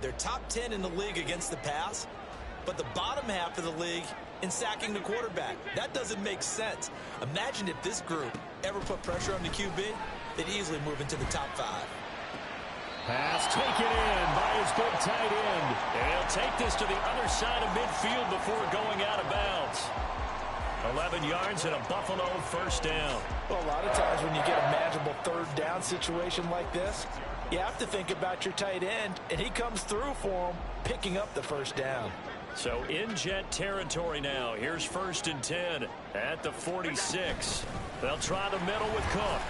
They're top 10 in the league against the pass, but the bottom half of the league in sacking the quarterback. That doesn't make sense. Imagine if this group ever put pressure on the QB, they'd easily move into the top 5. Pass taken in by his big tight end. And he'll take this to the other side of midfield before going out of bounds. 11 yards and a Buffalo first down. Well, a lot of times when you get a manageable third down situation like this, you have to think about your tight end, and he comes through for him, picking up the first down. So in jet territory now. Here's 1st and 10 at the 46. They'll try the middle with Cook.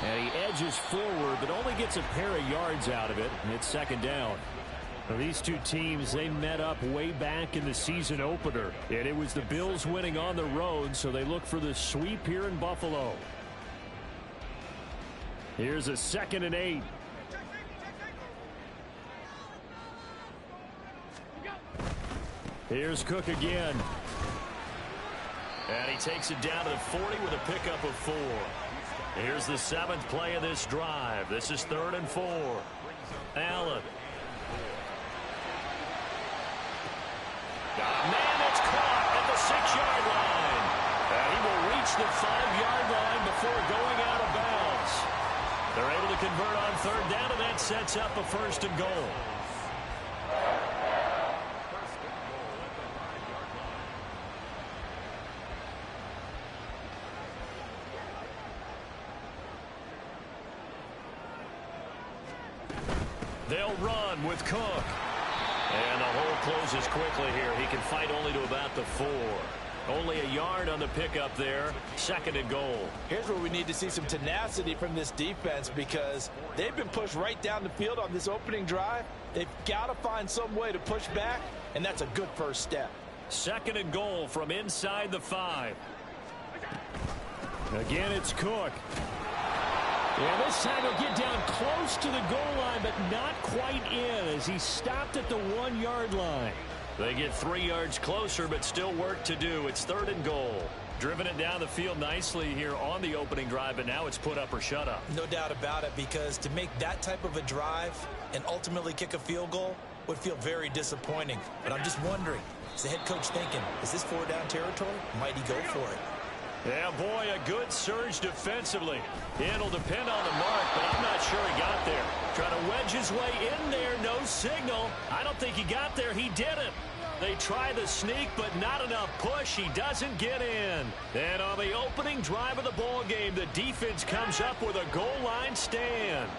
And he edges forward, but only gets a pair of yards out of it, and it's 2nd down. Now, these two teams, they met up way back in the season opener, and it was the Bills winning on the road, so they look for the sweep here in Buffalo. Here's a 2nd and 8. Here's Cook again. And he takes it down to the 40 with a pickup of 4. Here's the 7th play of this drive. This is 3rd and 4. Allen. Man, that's caught at the 6-yard line. And he will reach the 5-yard line before going out of bounds. They're able to convert on 3rd down, and that sets up a 1st and goal. They'll run with Cook. And the hole closes quickly here. He can fight only to about the 4. Only a yard on the pickup there. 2nd and goal. Here's where we need to see some tenacity from this defense, because they've been pushed right down the field on this opening drive. They've got to find some way to push back, and that's a good first step. 2nd and goal from inside the 5. Again, it's Cook. Yeah, this time he'll get down close to the goal line, but not quite in as he stopped at the 1-yard line. They get 3 yards closer, but still work to do. It's 3rd and goal. Driven it down the field nicely here on the opening drive, but now it's put up or shut up. No doubt about it, because to make that type of a drive and ultimately kick a field goal would feel very disappointing. But I'm just wondering, is the head coach thinking, is this 4-down territory? Might he go for it? Yeah, boy, a good surge defensively. It'll depend on the mark, but I'm not sure he got there. Trying to wedge his way in there, no signal. I don't think he got there. He didn't. They try the sneak, but not enough push. He doesn't get in. And on the opening drive of the ball game, the defense comes up with a goal line stand.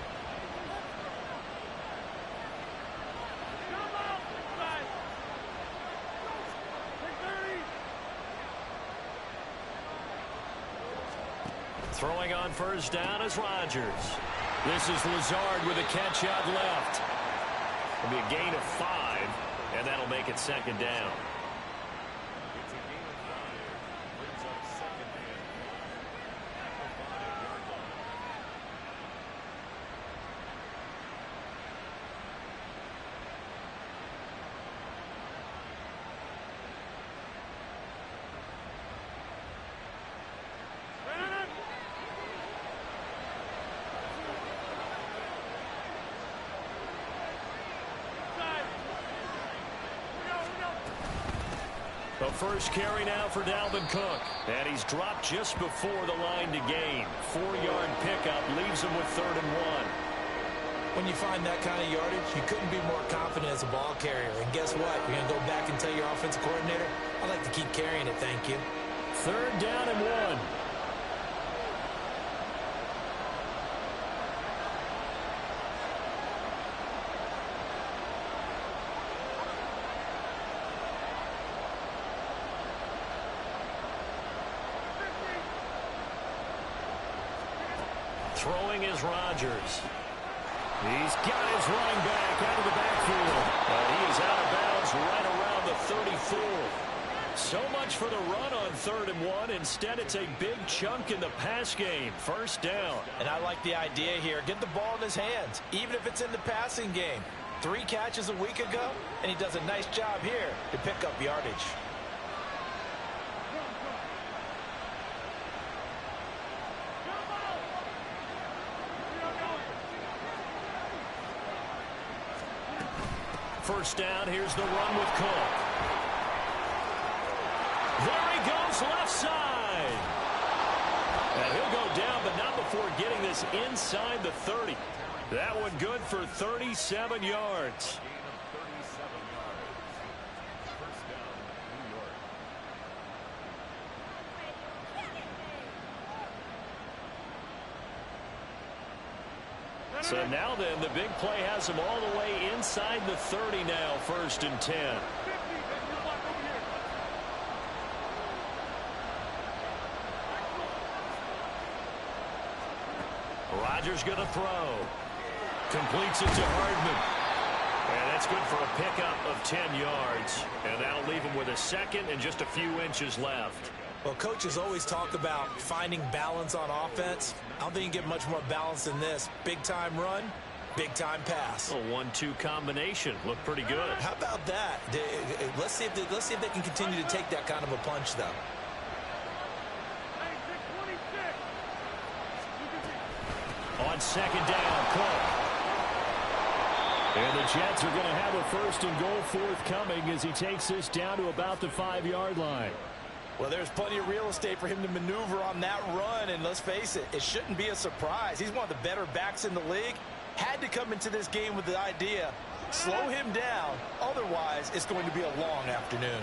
Throwing on 1st down is Rodgers. This is Lazard with a catch out left. It'll be a gain of 5, and that'll make it 2nd down. The first carry now for Dalvin Cook. And he's dropped just before the line to gain. 4-yard pickup leaves him with 3rd and 1. When you find that kind of yardage, you couldn't be more confident as a ball carrier. And guess what? You're going to go back and tell your offensive coordinator, I'd like to keep carrying it, thank you. 3rd down and 1. Throwing is Rodgers. He's got his running back out of the backfield. And he is out of bounds right around the 34. So much for the run on 3rd and 1. Instead, it's a big chunk in the pass game. 1st down. And I like the idea here. Get the ball in his hands, even if it's in the passing game. 3 catches a week ago, and he does a nice job here to pick up yardage. First down, here's the run with Cook. There he goes, left side. And he'll go down, but not before getting this inside the 30. That one good for 37 yards. So now then, the big play has him all the way inside the 30 now, 1st and 10. Rodgers going to throw. Completes it to Hardman. And that's good for a pickup of 10 yards. And that'll leave him with a second and just a few inches left. Well, coaches always talk about finding balance on offense. I don't think you get much more balance than this. Big-time run, big-time pass. A 1-2 combination. Looked pretty good. How about that? Let's see if they can continue to take that kind of a punch, though. On 2nd down, Cook. And the Jets are going to have a 1st and goal forthcoming as he takes this down to about the 5-yard line. Well, there's plenty of real estate for him to maneuver on that run, and let's face it, it shouldn't be a surprise. He's one of the better backs in the league. Had to come into this game with the idea, slow him down, otherwise it's going to be a long afternoon.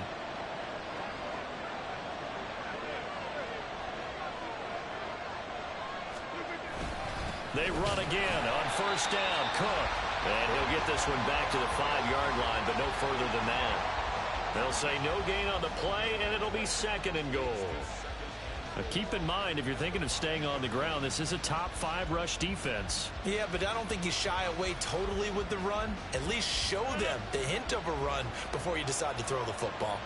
They run again on 1st down, Cook. And he'll get this one back to the 5-yard line, but no further than that. They'll say no gain on the play, and it'll be 2nd and goal. Now keep in mind, if you're thinking of staying on the ground, this is a top 5 rush defense. Yeah, but I don't think you shy away totally with the run. At least show them the hint of a run before you decide to throw the football.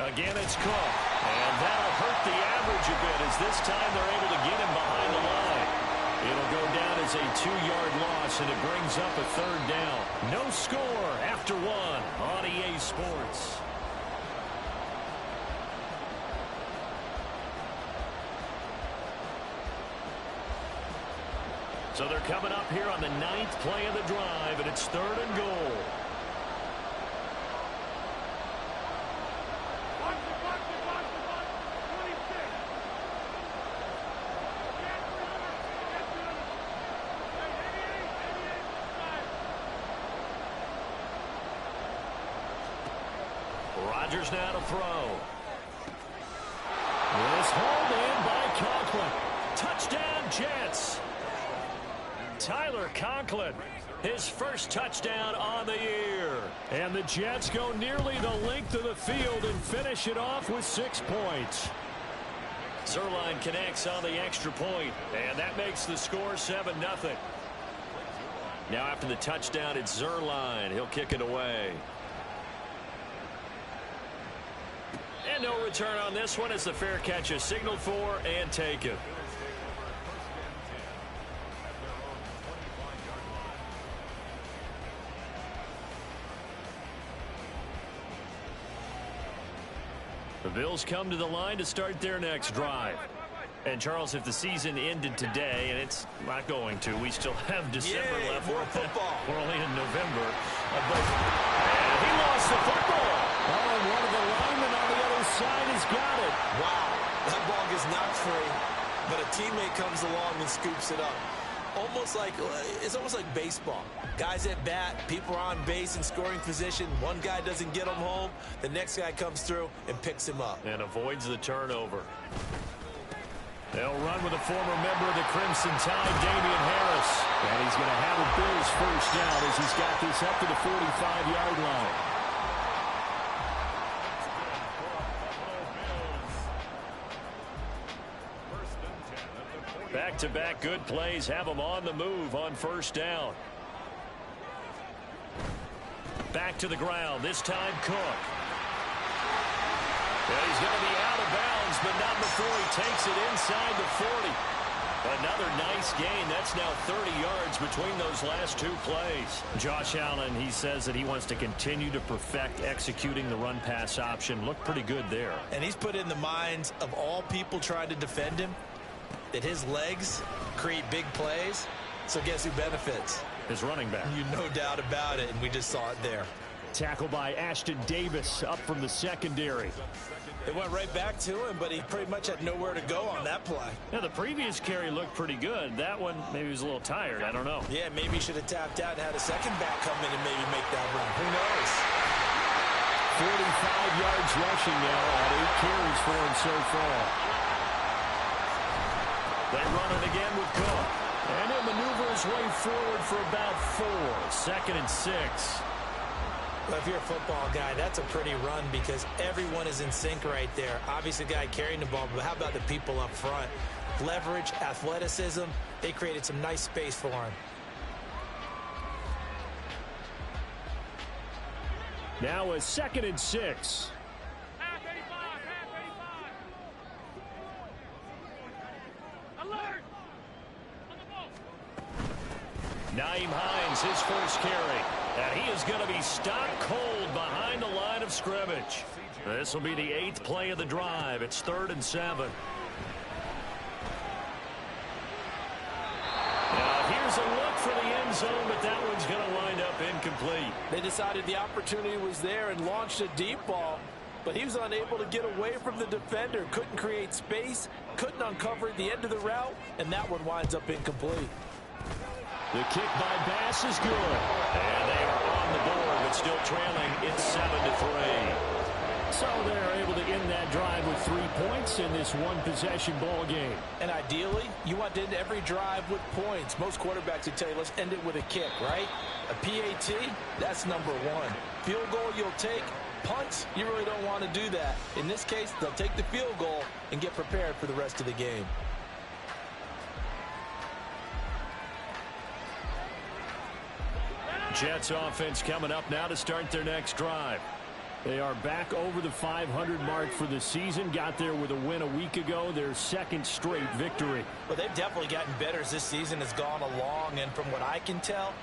Again, it's Cook. And that'll hurt the average a bit as this time they're able to get him behind the line. It'll go down as a 2-yard loss, and it brings up a 3rd down. No score after 1 on EA Sports. So they're coming up here on the 9th play of the drive, and it's 3rd and goal. Rodgers now to throw. This hauled in by Conklin. Touchdown, Jets. Tyler Conklin, his first touchdown on the year. And the Jets go nearly the length of the field and finish it off with 6 points. Zerline connects on the extra point, and that makes the score 7-0. Now after the touchdown, it's Zerline. He'll kick it away. And no return on this one as the fair catch is signaled for and taken. The Bills come to the line to start their next drive. And, Charles, if the season ended today, and it's not going to, we still have December left. More football. We're only in November. And he lost the football. Oh, and one of the linemen on the other side has got it. Wow, that ball gets knocked free, but a teammate comes along and scoops it up. It's almost like baseball. Guys at bat, people are on base in scoring position. One guy doesn't get him home. The next guy comes through and picks him up. And avoids the turnover. They'll run with a former member of the Crimson Tide, Damian Harris. And he's going to have a Bills first down as he's got this up to the 45-yard line. Back-to-back good plays have him on the move on first down. Back to the ground, this time Cook. And he's going to be out of bounds, but not before he takes it inside the 40. Another nice gain. That's now 30 yards between those last 2 plays. Josh Allen, he says that he wants to continue to perfect executing the run-pass option. Looked pretty good there. And he's put in the minds of all people trying to defend him that his legs create big plays. So guess who benefits? His running back. You no doubt about it, and we just saw it there. Tackle by Ashton Davis up from the secondary. It went right back to him, but he pretty much had nowhere to go on that play. Yeah, the previous carry looked pretty good. That one, maybe he was a little tired. I don't know. Yeah, maybe he should have tapped out and had a second back come in and maybe make that run. Who knows? 45 yards rushing now on 8 carries for him so far. They run it again with Cook. And he'll maneuver his way forward for about 4. 2nd and 6. Well, if you're a football guy, that's a pretty run because everyone is in sync right there. Obviously, the guy carrying the ball, but how about the people up front? Leverage, athleticism, they created some nice space for him. Now a 2nd and 6. Naeem Hines, his first carry. And he is going to be stopped cold behind the line of scrimmage. This will be the 8th play of the drive. It's 3rd and 7. Now here's a look for the end zone, but that one's going to wind up incomplete. They decided the opportunity was there and launched a deep ball, but he was unable to get away from the defender. Couldn't create space, couldn't uncover the end of the route, and that one winds up incomplete. The kick by Bass is good. And they are on the board, but still trailing. It's 7-3. So they're able to end that drive with 3 points in this one-possession ball game. And ideally, you want to end every drive with points. Most quarterbacks would tell you, let's end it with a kick, right? A PAT, that's number 1. Field goal you'll take. Punts, you really don't want to do that. In this case, they'll take the field goal and get prepared for the rest of the game. Jets offense coming up now to start their next drive. They are back over the 500 mark for the season. Got there with a win a week ago, their 2nd straight victory. Well, they've definitely gotten better as this season has gone along, and from what I can tell,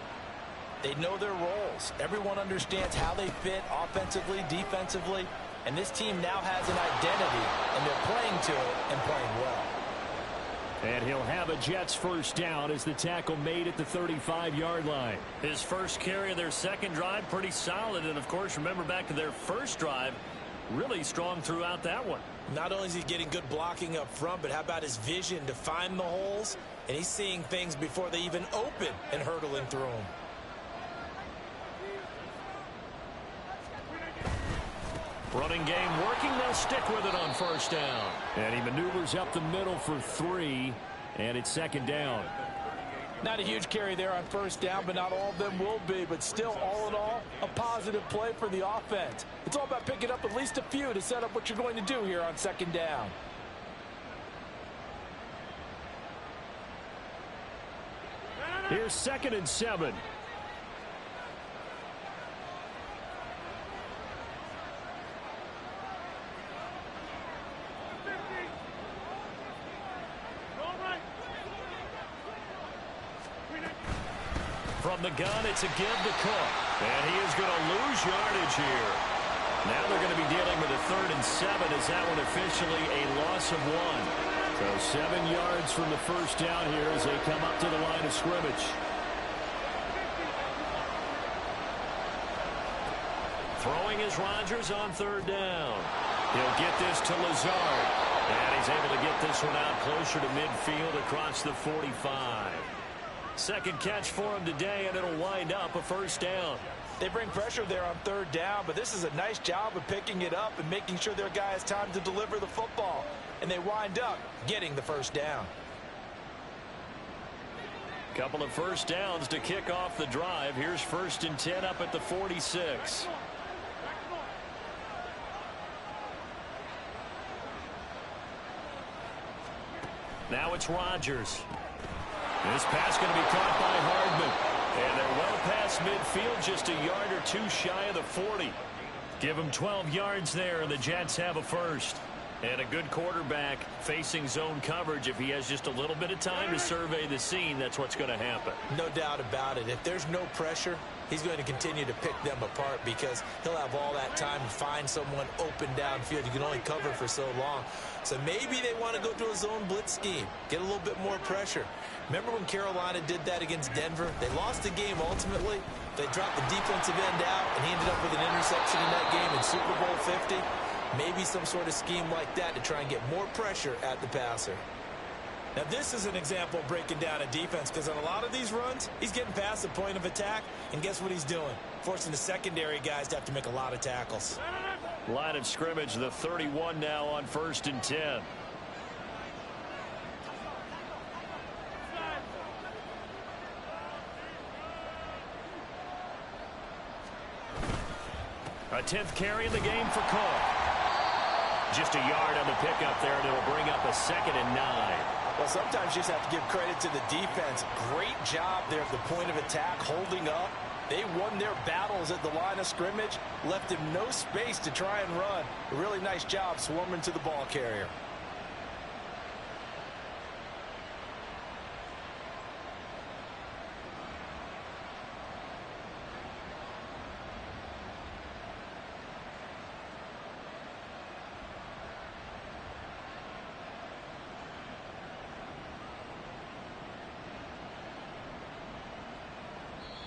they know their roles. Everyone understands how they fit offensively, defensively, and this team now has an identity, and they're playing to it and playing well. And he'll have a Jets first down as the tackle made at the 35-yard line. His first carry of their 2nd drive, pretty solid. And, of course, remember back to their first drive, really strong throughout that one. Not only is he getting good blocking up front, but how about his vision to find the holes? And he's seeing things before they even open and hurdling through them. Running game working. They'll stick with it on first down. And he maneuvers up the middle for 3, and it's 2nd down. Not a huge carry there on first down, but not all of them will be. But still, all in all, a positive play for the offense. It's all about picking up at least a few to set up what you're going to do here on 2nd down. Here's 2nd and 7. From the gun, it's a give to Cook. And he is going to lose yardage here. Now they're going to be dealing with a 3rd and 7 as that one officially a loss of 1. So 7 yards from the first down here as they come up to the line of scrimmage. Throwing is Rodgers on 3rd down. He'll get this to Lazard. And he's able to get this one out closer to midfield across the 45. 2nd catch for him today, and it'll wind up a first down. They bring pressure there on 3rd down, but this is a nice job of picking it up and making sure their guy has time to deliver the football. And they wind up getting the first down. Couple of first downs to kick off the drive. Here's 1st and 10 up at the 46. Now it's Rodgers. This pass going to be caught by Hardman. And they're well past midfield, just a yard or 2 shy of the 40. Give them 12 yards there, and the Jets have a first. And a good quarterback facing zone coverage. If he has just a little bit of time to survey the scene, that's what's going to happen. No doubt about it. If if there's no pressure, he's going to continue to pick them apart because he'll have all that time to find someone open downfield. You can only cover for so long. So maybe they want to go to a zone blitz scheme, get a little bit more pressure. Remember when Carolina did that against Denver? They lost the game ultimately. They dropped the defensive end out, and he ended up with an interception in that game in Super Bowl 50. Maybe some sort of scheme like that to try and get more pressure at the passer. Now, this is an example of breaking down a defense because on a lot of these runs, he's getting past the point of attack, and guess what he's doing? Forcing the secondary guys to have to make a lot of tackles. Line of scrimmage, the 31 now on 1st and 10. A 10th carry in the game for Cole. Just a yard on the pickup there, and it'll bring up a 2nd and 9. Well, sometimes you just have to give credit to the defense. Great job there at the point of attack, holding up. They won their battles at the line of scrimmage, left him no space to try and run. A really nice job swarming to the ball carrier.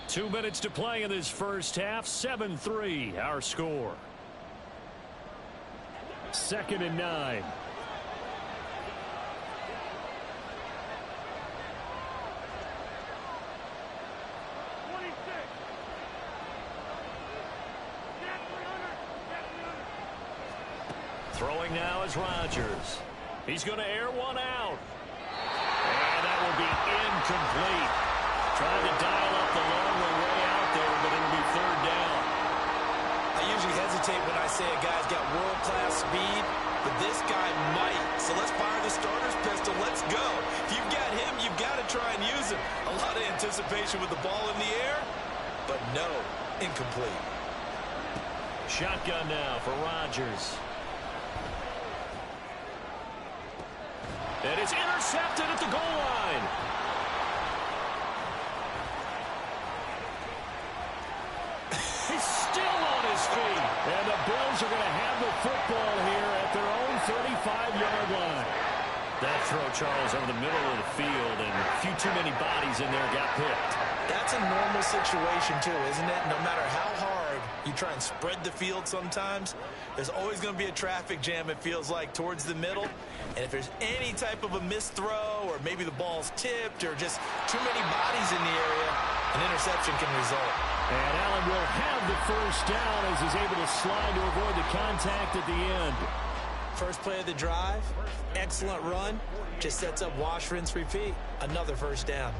Two minutes to play in this first half. 7-3 our score. 2nd and 9. Throwing now is Rodgers. He's going to air one out. And that will be incomplete. Trying to dial up the long way out there, but it'll be 3rd down. I usually hesitate when I say a guy's got world-class speed, but this guy might. So let's fire the starter's pistol. Let's go. If you've got him, you've got to try and use him. A lot of anticipation with the ball in the air, but no, incomplete. Shotgun now for Rodgers. And it's intercepted at the goal line. He's still on his feet. And the Bills are going to have the football here at their own 35-yard line. That throw, Charles, over the middle of the field, and a few too many bodies in there got picked. That's a normal situation, too, isn't it? No matter how hard you try and spread the field sometimes, there's always going to be a traffic jam, it feels like, towards the middle. And if there's any type of a missed throw or maybe the ball's tipped or just too many bodies in the area, an interception can result. And Allen will have the first down as he's able to slide to avoid the contact at the end. First play of the drive, excellent run, just sets up wash, rinse, repeat. Another first down.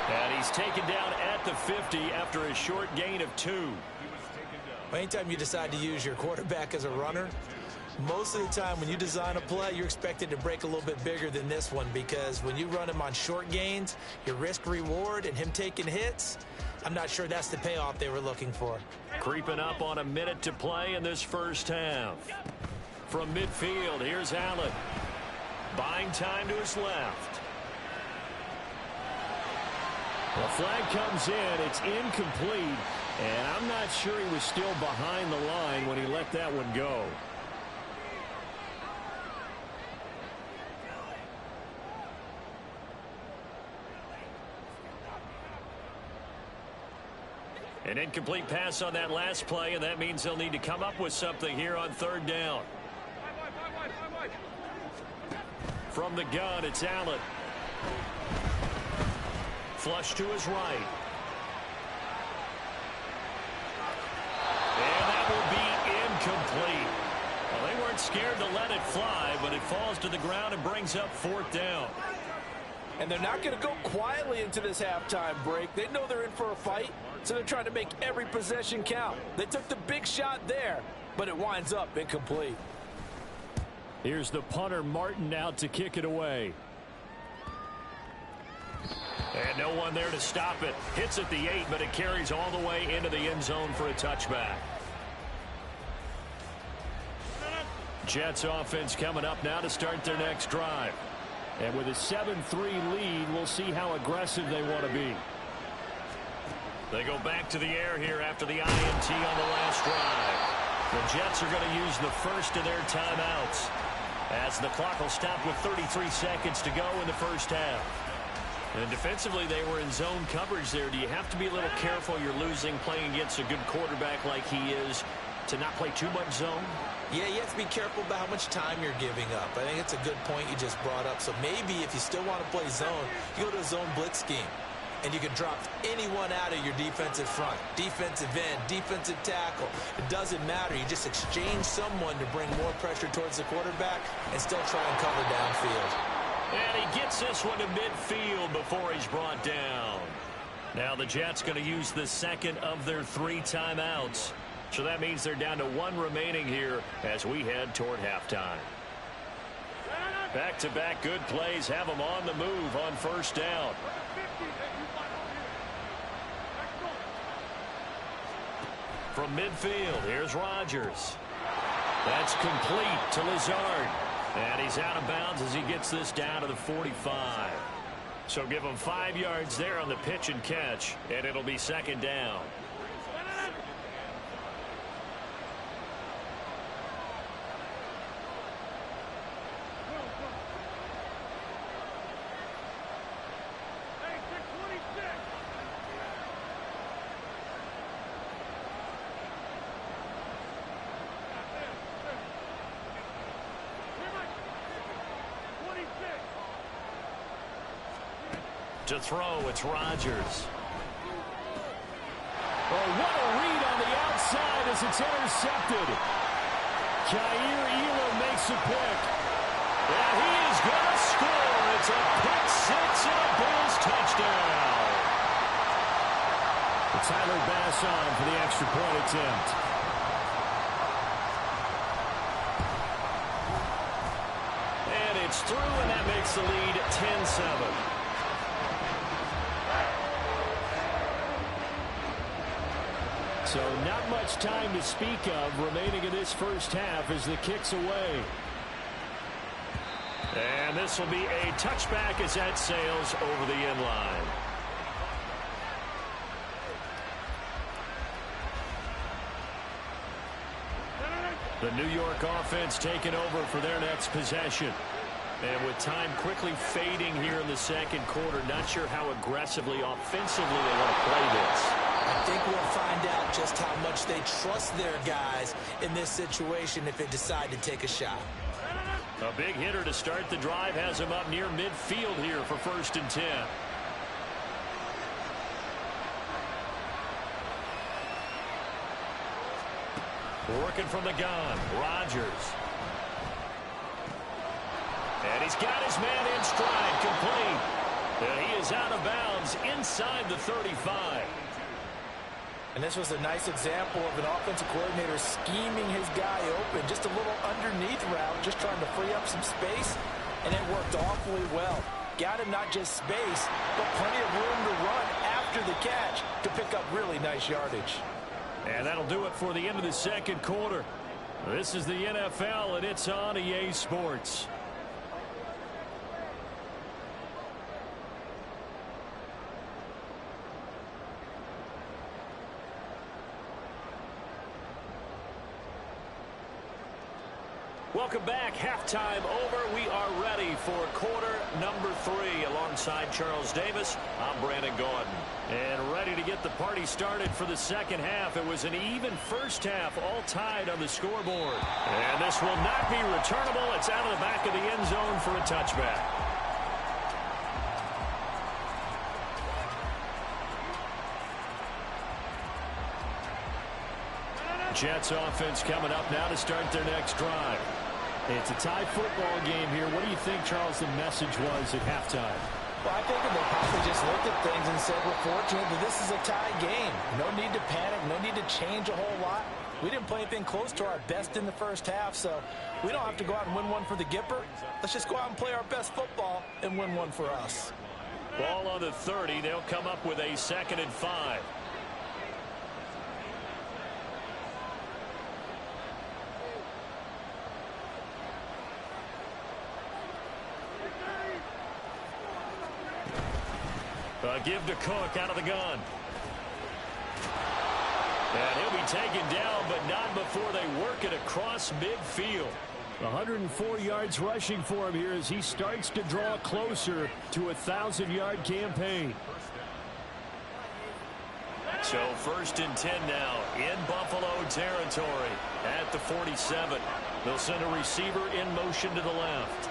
And he's taken down at the 50 after a short gain of 2. Anytime you decide to use your quarterback as a runner, most of the time when you design a play, you're expected to break a little bit bigger than this one because when you run him on short gains, your risk-reward and him taking hits, I'm not sure that's the payoff they were looking for. Creeping up on a minute to play in this first half. From midfield, here's Allen. Buying time to his left. The flag comes in. It's incomplete. And I'm not sure he was still behind the line when he let that one go. An incomplete pass on that last play, and that means they'll need to come up with something here on 3rd down. From the gun, it's Allen. Flush to his right. And that will be incomplete. Well, they weren't scared to let it fly, but it falls to the ground and brings up 4th down. And they're not going to go quietly into this halftime break. They know they're in for a fight, so they're trying to make every possession count. They took the big shot there, but it winds up incomplete. Here's the punter, Martin, out to kick it away. And no one there to stop it. Hits at the 8, but it carries all the way into the end zone for a touchback. Jets offense coming up now to start their next drive. And with a 7-3 lead, we'll see how aggressive they want to be. They go back to the air here after the INT on the last drive. The Jets are going to use the first of their timeouts, as the clock will stop with 33 seconds to go in the first half. And defensively, they were in zone coverage there. Do you have to be a little careful? You're losing playing against a good quarterback like he is to not play too much zone? Yeah, you have to be careful about how much time you're giving up. I think it's a good point you just brought up. So maybe if you still want to play zone, you go to a zone blitz scheme. And you can drop anyone out of your defensive front. Defensive end, defensive tackle. It doesn't matter. You just exchange someone to bring more pressure towards the quarterback and still try and cover downfield. And he gets this one to midfield before he's brought down. Now the Jets going to use the second of their 3 timeouts. So that means they're down to 1 remaining here as we head toward halftime. Back-to-back good plays have them on the move on first down. From midfield, here's Rodgers. That's complete to Lazard. And he's out of bounds as he gets this down to the 45. So give him 5 yards there on the pitch and catch, and it'll be second down. To throw, it's Rodgers. Oh, what a read on the outside as it's intercepted. Jair Elam makes a pick. And he is going to score. It's a pick six and a Bills touchdown. Tyler Bass on for the extra point attempt. And it's through, and that makes the lead 10-7. So not much time to speak of remaining in this first half as the kick's away. And this will be a touchback as that sails over the end line. The New York offense taking over for their next possession. And with time quickly fading here in the second quarter, not sure how aggressively, offensively they want to play this. I think we'll find out just how much they trust their guys in this situation if they decide to take a shot. A big hitter to start the drive has him up near midfield here for 1st and 10. Working from the gun, Rodgers. And he's got his man in stride, complete. And he is out of bounds inside the 35. And this was a nice example of an offensive coordinator scheming his guy open. Just a little underneath route, just trying to free up some space. And it worked awfully well. Got him not just space, but plenty of room to run after the catch to pick up really nice yardage. And that'll do it for the end of the second quarter. This is the NFL, and it's on EA Sports. Welcome back. Halftime over. We are ready for quarter number 3. Alongside Charles Davis, I'm Brandon Gordon. And ready to get the party started for the second half. It was an even first half, all tied on the scoreboard. And this will not be returnable. It's out of the back of the end zone for a touchback. Jets offense coming up now to start their next drive. It's a tie football game here. What do you think, Charles, the message was at halftime? Well, I think they probably just looked at things and said, we're fortunate that this is a tie game. No need to panic, no need to change a whole lot. We didn't play anything close to our best in the first half, so we don't have to go out and win one for the Gipper. Let's just go out and play our best football and win one for us. Ball on the 30. They'll come up with a 2nd and 5. Give to Cook out of the gun. And he'll be taken down, but not before they work it across midfield. 104 yards rushing for him here as he starts to draw closer to a 1,000-yard campaign. So 1st and 10 now in Buffalo territory at the 47. They'll send a receiver in motion to the left.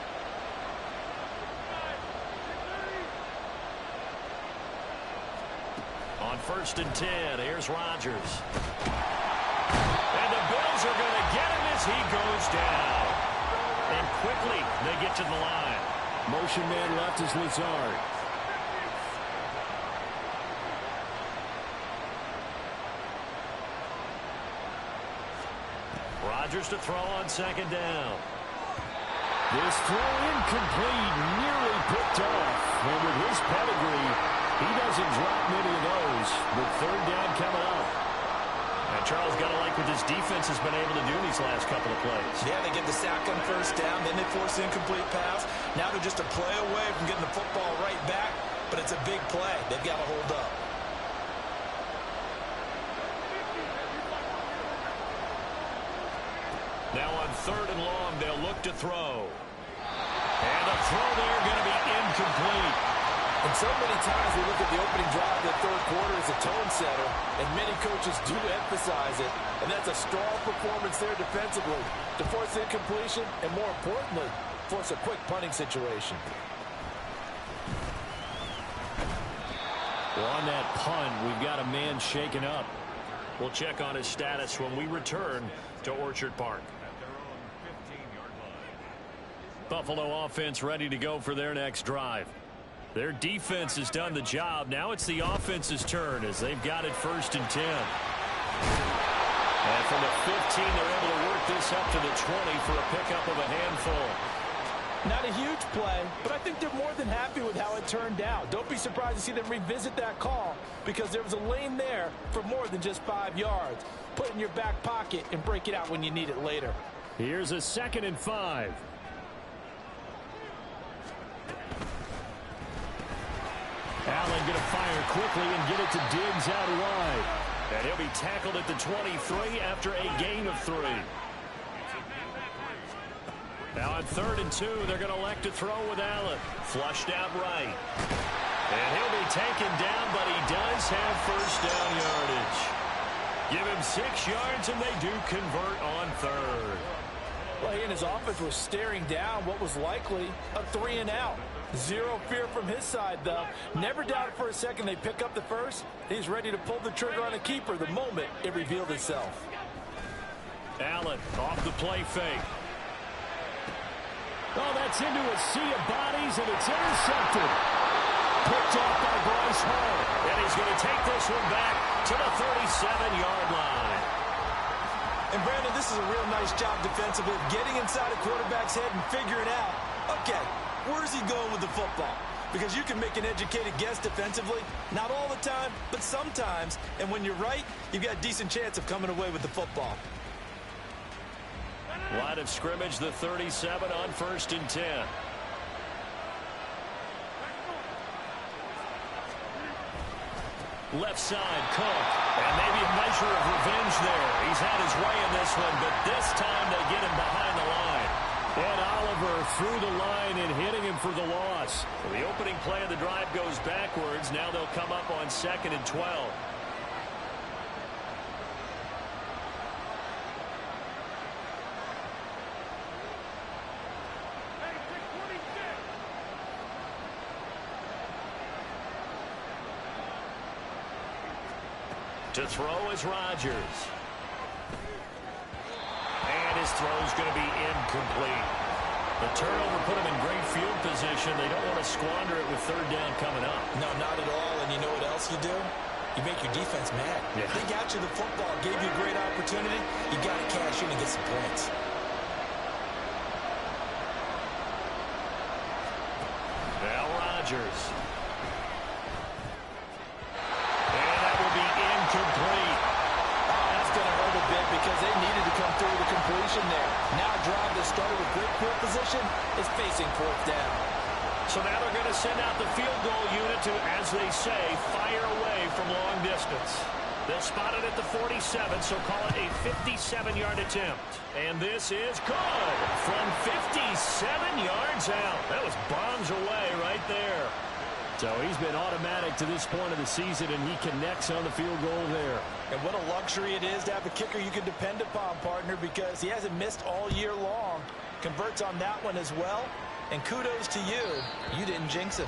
On 1st and 10, here's Rodgers. And the Bills are going to get him as he goes down. And quickly, they get to the line. Motion man left is Lazard. Rodgers to throw on 2nd down. This throw incomplete, nearly picked off. And with his pedigree, he doesn't drop many of those. But 3rd down coming up. And Charles, got to like what this defense has been able to do these last couple of plays. Yeah, they get the sack on 1st down, then they force an incomplete pass. Now they're just a play away from getting the football right back, but it's a big play. They've got to hold up. Now on 3rd and long, they'll look to throw. And the throw there going to be incomplete. And so many times we look at the opening drive of the 3rd quarter as a tone setter, and many coaches do emphasize it. And that's a strong performance there defensively to force incompletion and, more importantly, force a quick punting situation. Well, on that punt, we've got a man shaken up. We'll check on his status when we return to Orchard Park. Buffalo offense ready to go for their next drive. Their defense has done the job. Now it's the offense's turn as they've got it 1st and 10. And from the 15, they're able to work this up to the 20 for a pickup of a handful. Not a huge play, but I think they're more than happy with how it turned out. Don't be surprised to see them revisit that call because there was a lane there for more than just 5 yards. Put it in your back pocket and break it out when you need it later. Here's a 2nd and 5. Allen going to fire quickly and get it to Diggs out wide. And he'll be tackled at the 23 after a gain of 3. Now on 3rd and 2, they're going to elect to throw with Allen. Flushed out right. And he'll be taken down, but he does have 1st down yardage. Give him 6 yards, and they do convert on 3rd. Well, he and his offense were staring down what was likely a 3 and out. Zero fear from his side, though. Never doubted for a second they pick up the 1st. He's ready to pull the trigger on a keeper the moment it revealed itself. Allen off the play fake. Oh, that's into a sea of bodies, and it's intercepted. Picked off by Bryce Hall. And he's going to take this one back to the 37-yard line. And, Brandon, this is a real nice job defensively, getting inside a quarterback's head and figuring out, okay, where's he going with the football? Because you can make an educated guess defensively, not all the time, but sometimes. And when you're right, you've got a decent chance of coming away with the football. Line of scrimmage, the 37 on 1st and 10. Left side, Cook. And maybe a measure of revenge there. He's had his way in this one, but this time they get him behind the line. And Oliver through the line and hitting him for the loss. Well, the opening play of the drive goes backwards. Now they'll come up on 2nd and 12. To throw is Rodgers. And his throw's going to be incomplete. The turnover put him in great field position. They don't want to squander it with 3rd down coming up. No, not at all. And you know what else you do? You make your defense mad. Yeah. They got you the football, gave you a great opportunity. You got to cash in and get some points. Now Rodgers. And that will be incomplete. Oh, that's going to hurt a bit because they needed to come through the completion there. Now a drive that started with great field position is facing 4th down. So now they're going to send out the field goal unit to, as they say, fire away from long distance. They'll spot it at the 47, so call it a 57-yard attempt. And this is good from 57 yards out. That was bombs away right there. So he's been automatic to this point of the season, and he connects on the field goal there. And what a luxury it is to have a kicker you can depend upon, partner, because he hasn't missed all year long. Converts on that one as well. And kudos to you. You didn't jinx it.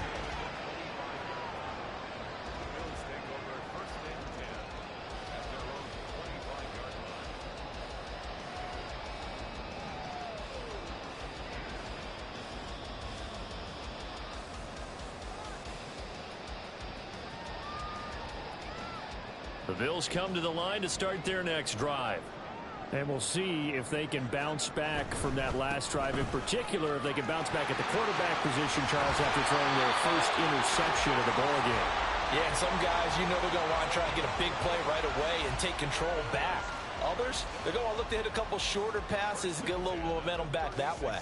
The Bills come to the line to start their next drive. And we'll see if they can bounce back from that last drive. In particular, if they can bounce back at the quarterback position, Charles, after throwing their first interception of the ballgame. Yeah, and some guys, you know, they're going to want to try and get a big play right away and take control back. Others, they're going to look to hit a couple shorter passes, get a little momentum back that way.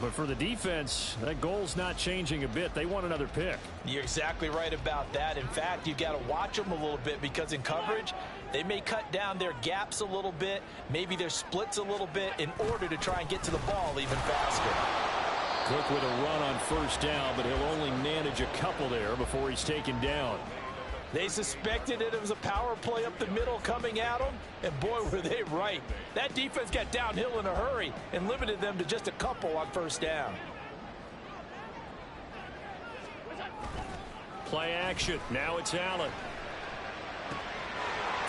But for the defense, that goal's not changing a bit. They want another pick. You're exactly right about that. In fact, you've got to watch them a little bit because in coverage, they may cut down their gaps a little bit, maybe their splits a little bit in order to try and get to the ball even faster. Cook with a run on first down, but he'll only manage a couple there before he's taken down. They suspected it was a power play up the middle coming at them, and boy, were they right. That defense got downhill in a hurry and limited them to just a couple on first down. Play action. Now it's Allen.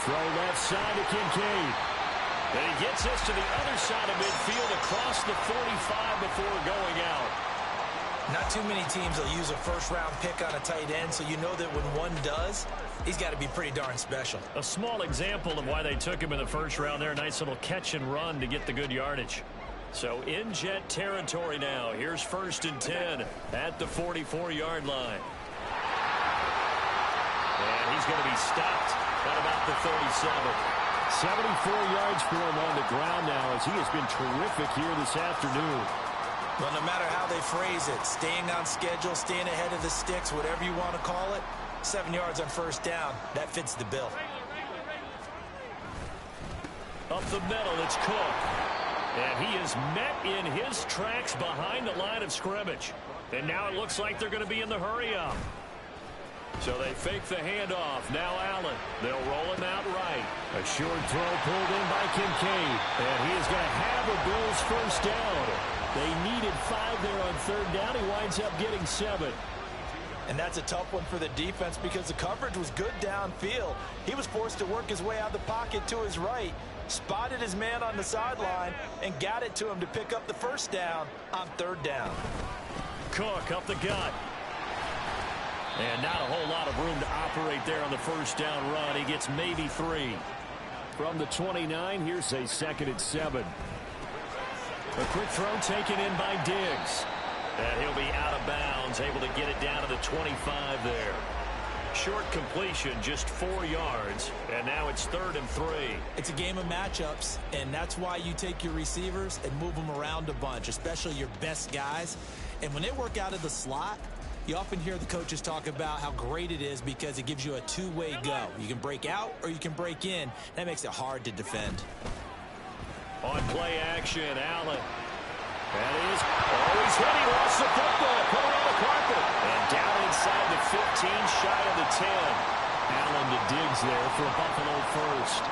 Throw left side to Kincaid. And he gets this to the other side of midfield across the 45 before going out. Not too many teams will use a first-round pick on a tight end, so you know that when one does, he's got to be pretty darn special. A small example of why they took him in the first round there. Nice little catch and run to get the good yardage. So in Jet territory now. Here's 1st and 10 at the 44-yard line. And he's going to be stopped at about the 37. 74 yards for him on the ground now as he has been terrific here this afternoon. Well, no matter how they phrase it, staying on schedule, staying ahead of the sticks, whatever you want to call it, 7 yards on first down, that fits the bill. Up the middle, it's Cook. And he is met in his tracks behind the line of scrimmage. And now it looks like they're going to be in the hurry-up. So they fake the handoff. Now Allen. They'll roll him out right. A short throw pulled in by Kincaid. And he is going to have a Bills first down. They needed 5 there on third down. He winds up getting 7. And that's a tough one for the defense because the coverage was good downfield. He was forced to work his way out of the pocket to his right, spotted his man on the sideline, and got it to him to pick up the first down on third down. Cook up the gut. And not a whole lot of room to operate there on the first down run. He gets maybe 3. From the 29, here's a 2nd and 7. A quick throw taken in by Diggs. And he'll be out of bounds, able to get it down to the 25 there. Short completion, just 4 yards. And now it's 3rd and 3. It's a game of matchups, and that's why you take your receivers and move them around a bunch, especially your best guys. And when they work out of the slot, you often hear the coaches talk about how great it is because it gives you a two-way go. You can break out or you can break in. That makes it hard to defend. On play action, Allen. That is, he's hit. He lost the football. Put it on the carpet. And down inside the 15, shy of the 10. Allen to Diggs there for a Buffalo first.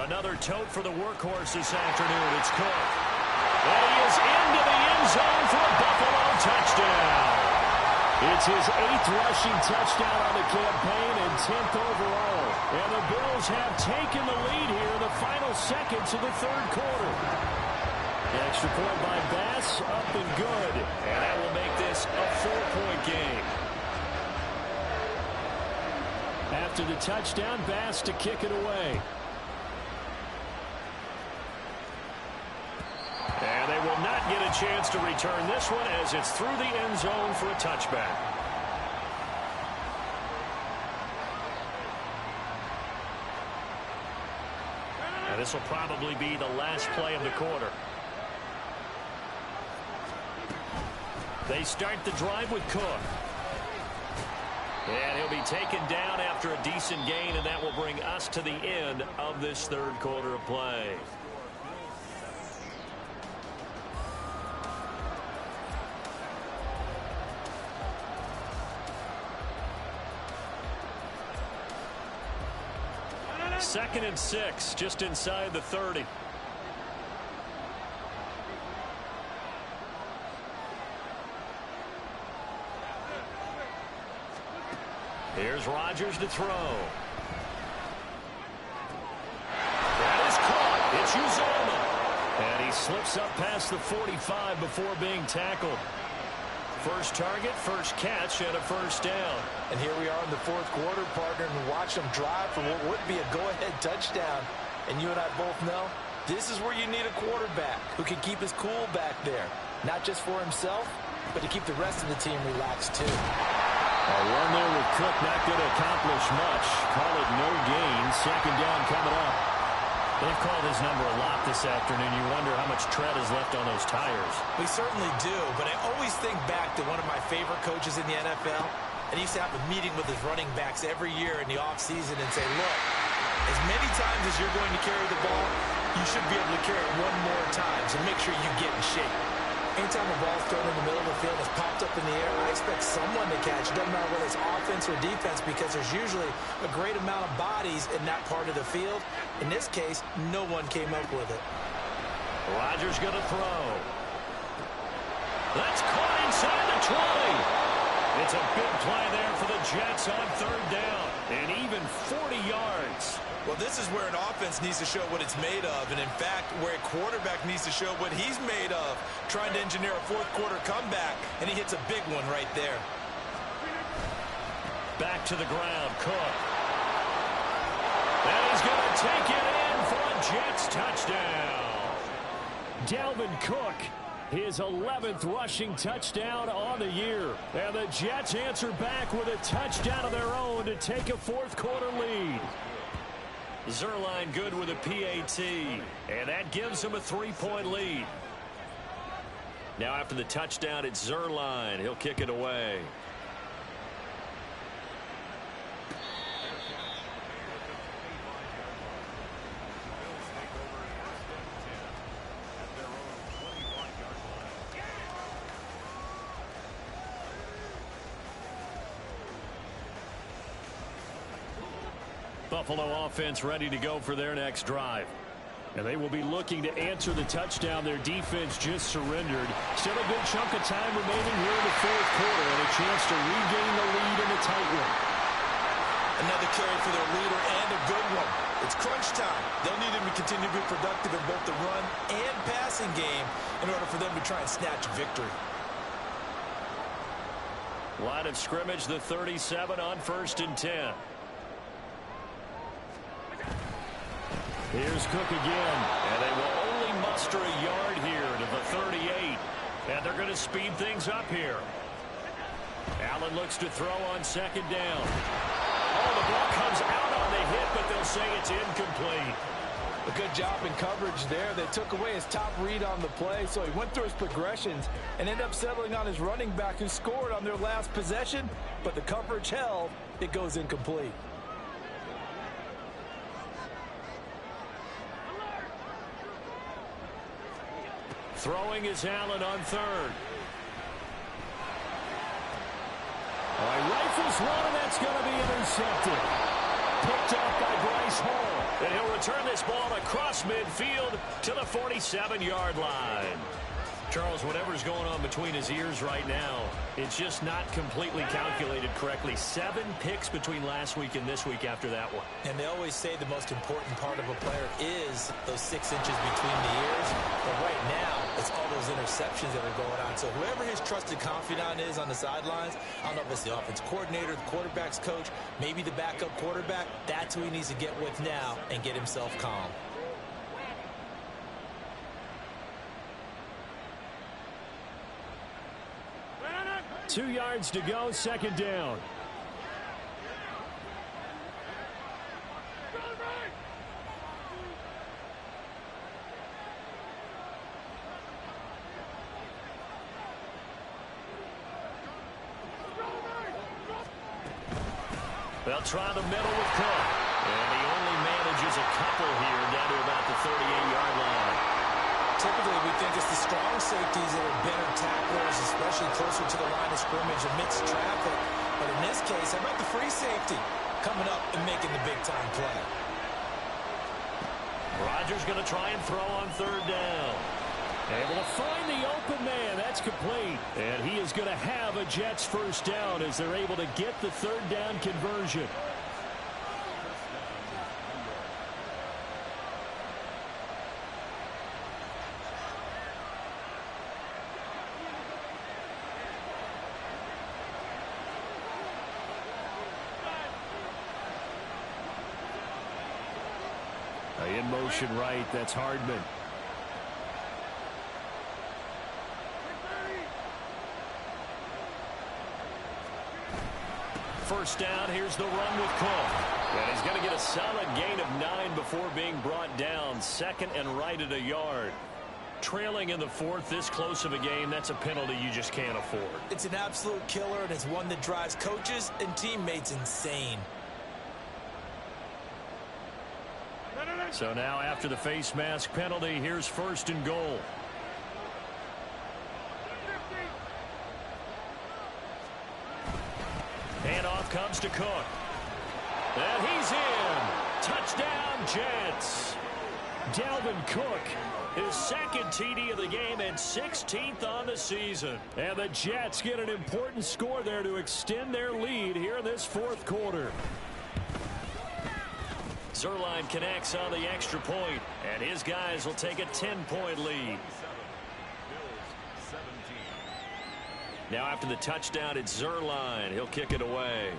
Another tote for the workhorse this afternoon. It's Cook. And he is into the end zone for a Buffalo touchdown. It's his 8th rushing touchdown on the campaign and 10th overall. And the Bills have taken the lead here in the final seconds of the 3rd quarter. Extra point by Bass, up and good. And that will make this a 4-point game. After the touchdown, Bass to kick it away. And they will not get a chance to return this one as it's through the end zone for a touchback. This will probably be the last play of the quarter. They start the drive with Cook. And he'll be taken down after a decent gain, and that will bring us to the end of this third quarter of play. Second and 6, just inside the 30. Here's Rodgers to throw. That is caught. It's Uzoma. And he slips up past the 45 before being tackled. First target, first catch, and a first down. And here we are in the fourth quarter, partner, and watch them drive for what would be a go-ahead touchdown. And you and I both know this is where you need a quarterback who can keep his cool back there. Not just for himself, but to keep the rest of the team relaxed too. A run there with Cook not going to accomplish much. Call it no gain. Second down coming up. They've called his number a lot this afternoon. You wonder how much tread is left on those tires. We certainly do, but I always think back to one of my favorite coaches in the NFL. And he used to have a meeting with his running backs every year in the offseason and say, look, as many times as you're going to carry the ball, you should be able to carry it one more time, so make sure you get in shape. Anytime a ball's thrown in the middle of the field, it's popped up in the air, I expect someone to catch. It doesn't matter whether it's offense or defense, because there's usually a great amount of bodies in that part of the field. In this case, no one came up with it. Rodgers going to throw. That's caught inside the 20. It's a big play there for the Jets on third down, and even 40 yards. Well, this is where an offense needs to show what it's made of, and in fact, where a quarterback needs to show what he's made of, trying to engineer a fourth quarter comeback, and he hits a big one right there. Back to the ground, Cook. And he's going to take it in for a Jets touchdown. Dalvin Cook, his 11th rushing touchdown on the year. And the Jets answer back with a touchdown of their own to take a fourth quarter lead. Zerline good with a PAT, and that gives him a 3-point lead. Now after the touchdown, it's Zerline. He'll kick it away. Buffalo offense ready to go for their next drive. And they will be looking to answer the touchdown their defense just surrendered. Still a good chunk of time remaining here in the fourth quarter, and a chance to regain the lead in the tight one. Another carry for their leader, and a good one. It's crunch time. They'll need him to continue to be productive in both the run and passing game in order for them to try and snatch victory. Line of scrimmage, the 37 on 1st and 10. Here's Cook again, and they will only muster a yard here to the 38. And they're going to speed things up here. Allen looks to throw on second down. Oh, the ball comes out on the hit, but they'll say it's incomplete. A good job in coverage there. They took away his top read on the play, so he went through his progressions and ended up settling on his running back who scored on their last possession, but the coverage held. It goes incomplete. Throwing is Allen on third. All right, rifles one, and that's going to be intercepted. Picked off by Bryce Hall. And he'll return this ball across midfield to the 47-yard line. Charles, whatever's going on between his ears right now, it's just not completely calculated correctly. 7 picks between last week and this week after that one. And they always say the most important part of a player is those 6 inches between the ears. But right now, it's all those interceptions that are going on. So whoever his trusted confidant is on the sidelines, I don't know if it's the offense coordinator, the quarterback's coach, maybe the backup quarterback, that's who he needs to get with now and get himself calm. Two yards to go, second down. They'll try the middle with Cook. And he only manages a couple here down to about the 38-yard line. Typically, we think it's the strong safeties that are better tacklers, especially closer to the line of scrimmage amidst traffic. But in this case, how about the free safety coming up and making the big-time play? Rodgers going to try and throw on third down. Able to find the open man. That's complete. And he is going to have a Jets first down as they're able to get the third down conversion. In motion right, that's Hardman. First down, here's the run with Cook. And he's going to get a solid gain of 9 before being brought down. Second and right at a yard. Trailing in the fourth, this close of a game, that's a penalty you just can't afford. It's an absolute killer, and it's one that drives coaches and teammates insane. So now after the face mask penalty, here's first and goal. Handoff comes to Cook. And he's in. Touchdown, Jets. Dalvin Cook, his second TD of the game and 16th on the season. And the Jets get an important score there to extend their lead here in this fourth quarter. Zerline connects on the extra point, and his guys will take a 10-point lead. Now after the touchdown, it's Zerline. He'll kick it away.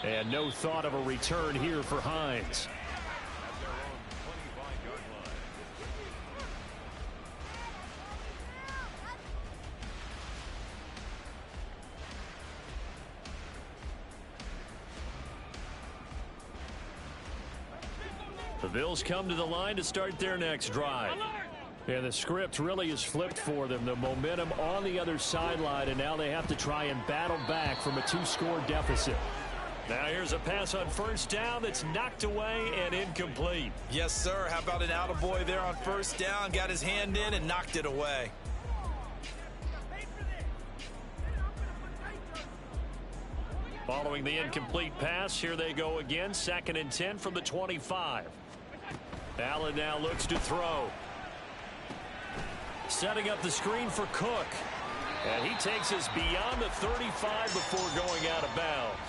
And no thought of a return here for Hines. The Bills come to the line to start their next drive. And the script really is flipped for them. The momentum on the other sideline, and now they have to try and battle back from a 2-score deficit. Now here's a pass on first down that's knocked away and incomplete. Yes, sir. How about an attaboy there on first down? Got his hand in and knocked it away. Following the incomplete pass, here they go again. 2nd and 10 from the 25. Allen now looks to throw. Setting up the screen for Cook. And he takes us beyond the 35 before going out of bounds.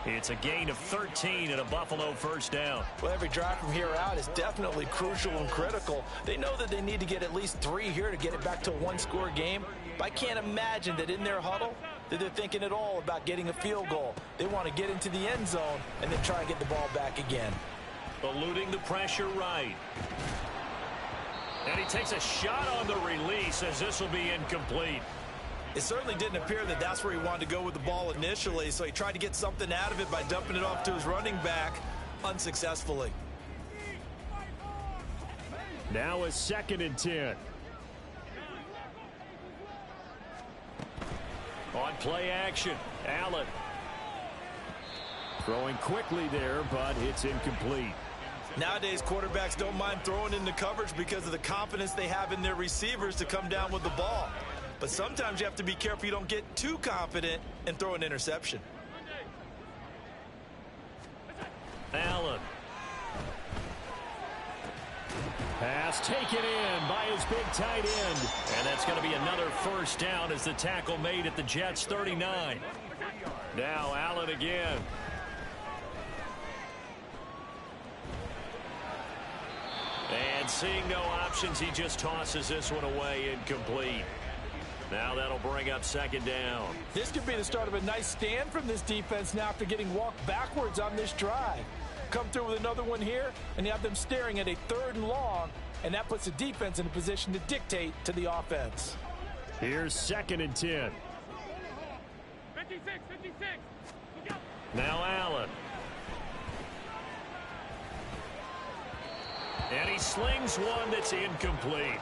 It's a gain of 13 and a Buffalo first down. Well, every drive from here out is definitely crucial and critical. They know that they need to get at least 3 here to get it back to a 1-score game. But I can't imagine that in their huddle that they're thinking at all about getting a field goal. They want to get into the end zone and then try and get the ball back again. Eluding the pressure right. And he takes a shot on the release as this will be incomplete. It certainly didn't appear that that's where he wanted to go with the ball initially, so he tried to get something out of it by dumping it off to his running back unsuccessfully. Now a 2nd and 10. On play action, Allen. Throwing quickly there, but it's incomplete. Nowadays, quarterbacks don't mind throwing into coverage because of the confidence they have in their receivers to come down with the ball. But sometimes you have to be careful you don't get too confident and throw an interception. Allen. Pass taken in by his big tight end. And that's going to be another first down as the tackle made at the Jets' 39. Now Allen again. And seeing no options, he just tosses this one away incomplete. Now that'll bring up 2nd down. This could be the start of a nice stand from this defense now after getting walked backwards on this drive. Come through with another one here, and you have them staring at a 3rd and long, and that puts the defense in a position to dictate to the offense. Here's 2nd and 10. 56. Now Allen. And he slings one that's incomplete.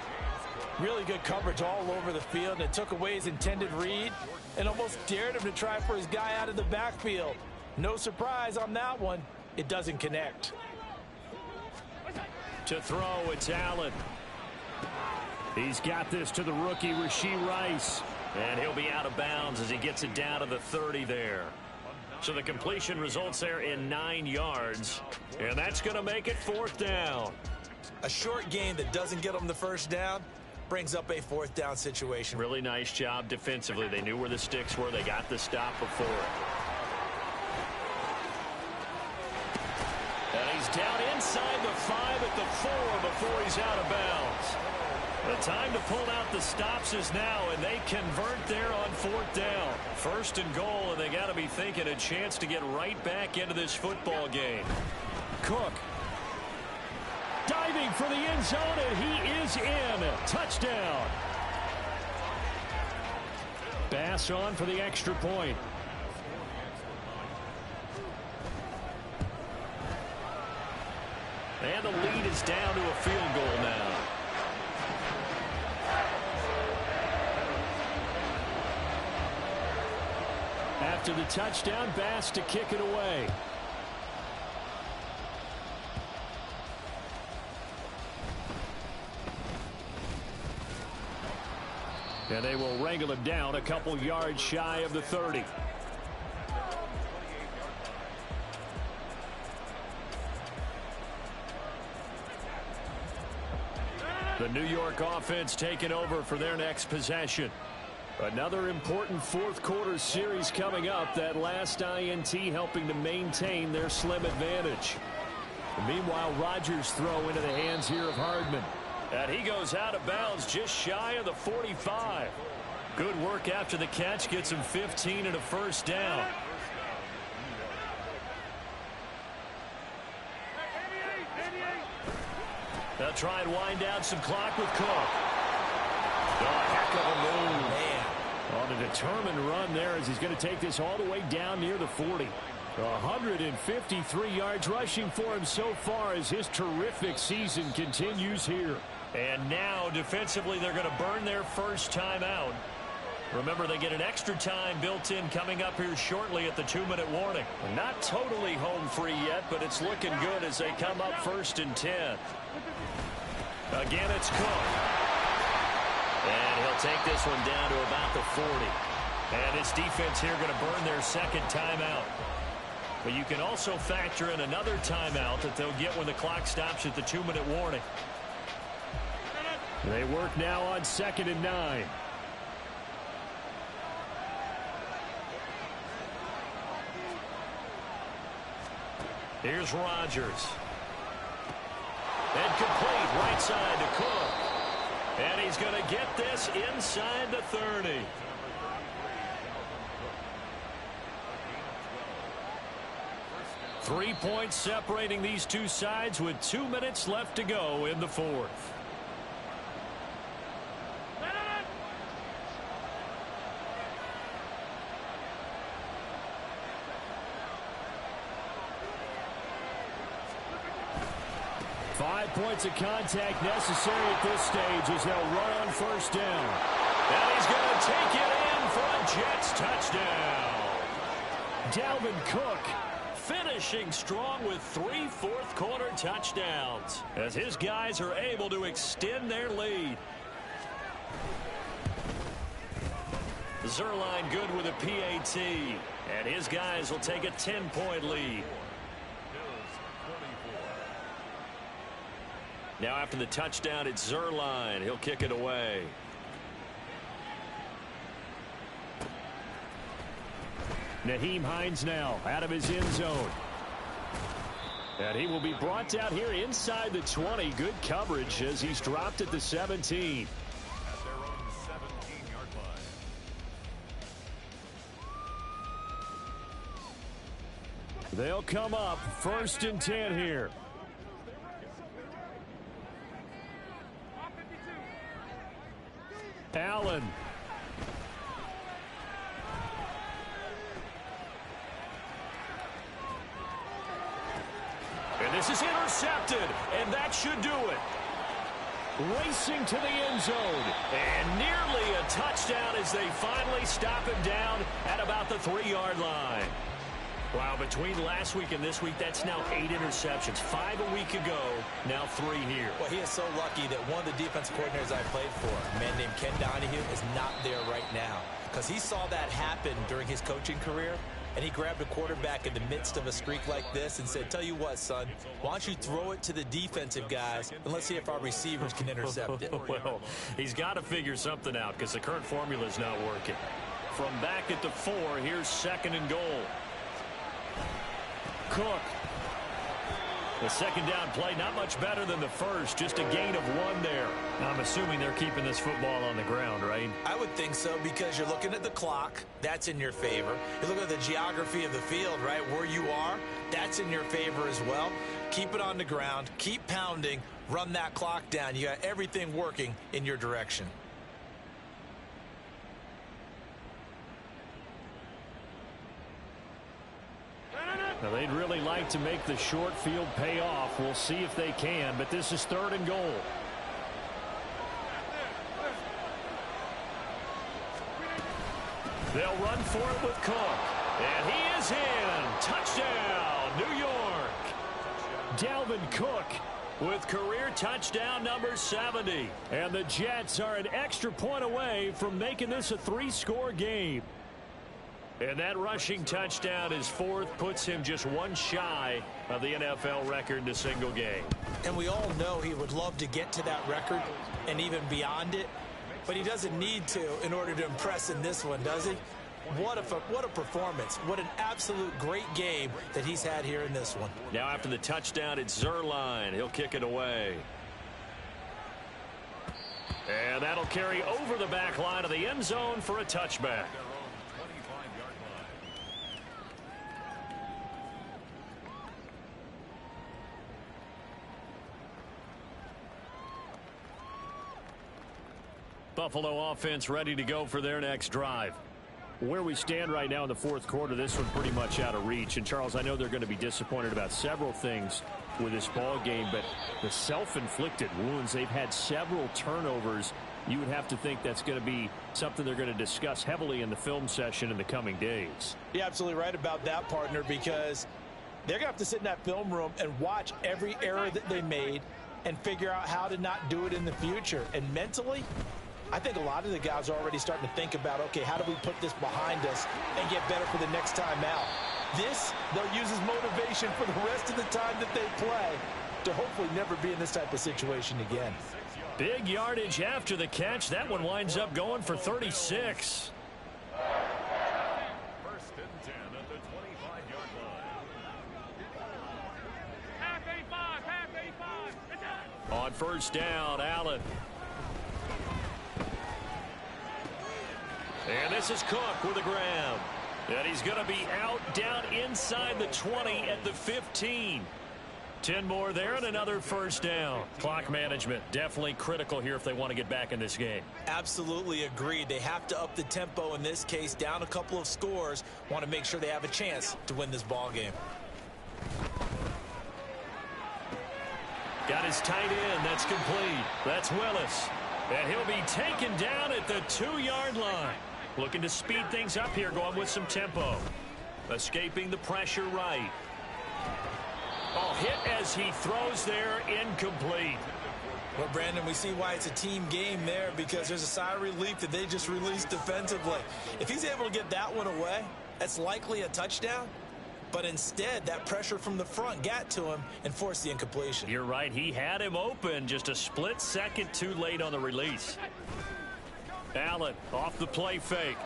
Really good coverage all over the field, and it took away his intended read and almost dared him to try for his guy out of the backfield. No surprise on that one. It doesn't connect. To throw, it's Allen. He's got this to the rookie, Rashee Rice. And he'll be out of bounds as he gets it down to the 30 there. So the completion results there in 9 yards. And that's going to make it 4th down. A short gain that doesn't get them the first down brings up a 4th down situation. Really nice job defensively. They knew where the sticks were. They got the stop before it. And he's down inside the 5 at the 4 before he's out of bounds. The time to pull out the stops is now, and they convert there on 4th down. 1st and goal, and they got to be thinking a chance to get right back into this football game. Cook. Diving for the end zone, and he is in. Touchdown. Bass on for the extra point. And the lead is down to a field goal now. After the touchdown, Bass to kick it away. And they will wrangle him down a couple yards shy of the 30. The New York offense taking over for their next possession. Another important 4th quarter series coming up. That last INT helping to maintain their slim advantage. Meanwhile, Rodgers' throw into the hands here of Hardman. And he goes out of bounds just shy of the 45. Good work after the catch. Gets him 15 and a 1st down. They'll try and wind down some clock with Cook. Oh, heck of a move. Man. On a determined run there as he's going to take this all the way down near the 40. 153 yards rushing for him so far as his terrific season continues here. And now defensively they're going to burn their first time out. Remember, they get an extra time built in coming up here shortly at the 2-minute warning. Not totally home free yet, but it's looking good as they come up 1st and 10. Again, it's Cook. And he'll take this one down to about the 40. And his defense here going to burn their second timeout. But you can also factor in another timeout that they'll get when the clock stops at the 2-minute warning. They work now on 2nd and 9. Here's Rodgers. And complete right side to Cook. And he's going to get this inside the 30. Three points separating these two sides with 2 minutes left to go in the 4th. Points of contact necessary at this stage as they'll run on 1st down. And he's going to take it in for a Jets touchdown. Dalvin Cook finishing strong with 3 fourth-quarter touchdowns as his guys are able to extend their lead. Zerline good with a PAT, and his guys will take a 10-point lead. Now after the touchdown, it's Zerline. He'll kick it away. Nyheim Hines now out of his end zone. And he will be brought down here inside the 20. Good coverage as he's dropped at the 17. At their own 17-yard line. They'll come up 1st and 10 here. Allen. And this is intercepted, and that should do it. racing to the end zone. And nearly a touchdown as they finally stop him down at about the 3-yard line. Wow, between last week and this week, that's now 8 interceptions. 5 a week ago, now 3 here. Well, he is so lucky that one of the defensive coordinators I played for, a man named Ken Donahue, is not there right now. Because he saw that happen during his coaching career, and he grabbed a quarterback in the midst of a streak like this and said, tell you what, son, why don't you throw it to the defensive guys, and let's see if our receivers can intercept it. Well, he's got to figure something out because the current formula is not working. From back at the 4, here's 2nd and goal. Cook. The second down play, not much better than the first, just a gain of 1 there. Now, I'm assuming they're keeping this football on the ground, right? I would think so, because you're looking at the clock. That's in your favor. You're looking at the geography of the field, right? Where you are, that's in your favor as well. Keep it on the ground. Keep pounding. Run that clock down. You got everything working in your direction. Now, they'd really like to make the short field pay off. We'll see if they can, but this is 3rd and goal. They'll run for it with Cook. And he is in. Touchdown, New York. Dalvin Cook with career touchdown number 70. And the Jets are an extra point away from making this a 3-score game. And that rushing touchdown, his 4th, puts him just 1 shy of the NFL record in a single game. And we all know he would love to get to that record and even beyond it, but he doesn't need to in order to impress in this one, does he? What a performance. What an absolute great game that he's had here in this one. Now after the touchdown, it's Zerline. He'll kick it away. And that'll carry over the back line of the end zone for a touchback. Buffalo offense ready to go for their next drive. Where we stand right now in the 4th quarter, this one pretty much out of reach. And, Charles, I know they're going to be disappointed about several things with this ball game, but the self-inflicted wounds, they've had several turnovers. You would have to think that's going to be something they're going to discuss heavily in the film session in the coming days. You're absolutely right about that, partner, because they're going to have to sit in that film room and watch every error that they made and figure out how to not do it in the future. And mentally, I think a lot of the guys are already starting to think about, okay, how do we put this behind us and get better for the next time out? This, they'll use as motivation for the rest of the time that they play to hopefully never be in this type of situation again. Big yardage after the catch. That one winds up going for 36. 1st and 10 at the 25-yard line. Half A5. On 1st down, Allen. And this is Cook with a grab. And he's going to be out down inside the 20 at the 15. 10 more there and another 1st down. Clock management definitely critical here if they want to get back in this game. Absolutely agreed. They have to up the tempo in this case, down a couple of scores. Want to make sure they have a chance to win this ball game. Got his tight end. That's complete. That's Willis. And he'll be taken down at the 2-yard line. Looking to speed things up here, going with some tempo. Escaping the pressure right. Oh, hit as he throws there, incomplete. Well, Brandon, we see why it's a team game there, because there's a sigh of relief that they just released defensively. If he's able to get that one away, that's likely a touchdown. But instead, that pressure from the front got to him and forced the incompletion. You're right. He had him open, just a split second too late on the release. Allen off the play fake.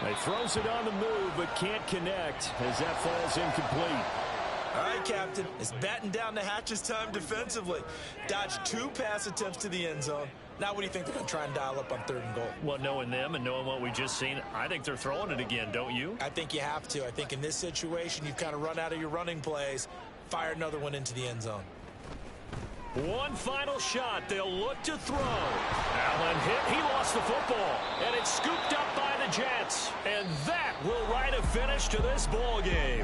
He throws it on the move, but can't connect as that falls incomplete. All right, Captain. It's batten down the hatches time defensively. Dodged 2 pass attempts to the end zone. Now what do you think they're going to try and dial up on 3rd and goal? Well, knowing them and knowing what we just seen, I think they're throwing it again, don't you? I think you have to. I think in this situation, you've kind of run out of your running plays. Fire another one into the end zone. One final shot. They'll look to throw. Allen hit. He lost the football. And it's scooped up by the Jets. And that will write a finish to this ball game.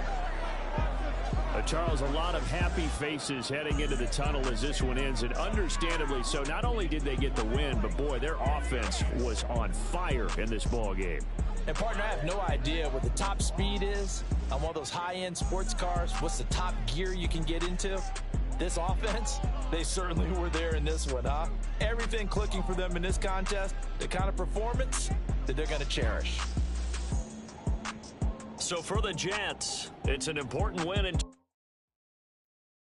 Charles, a lot of happy faces heading into the tunnel as this one ends, and understandably so. Not only did they get the win, but boy, their offense was on fire in this ball game. And partner, I have no idea what the top speed is on one of those high-end sports cars. What's the top gear you can get into? This offense, they certainly were there in this one, huh? Everything clicking for them in this contest, the kind of performance that they're going to cherish. So for the Jets, it's an important win.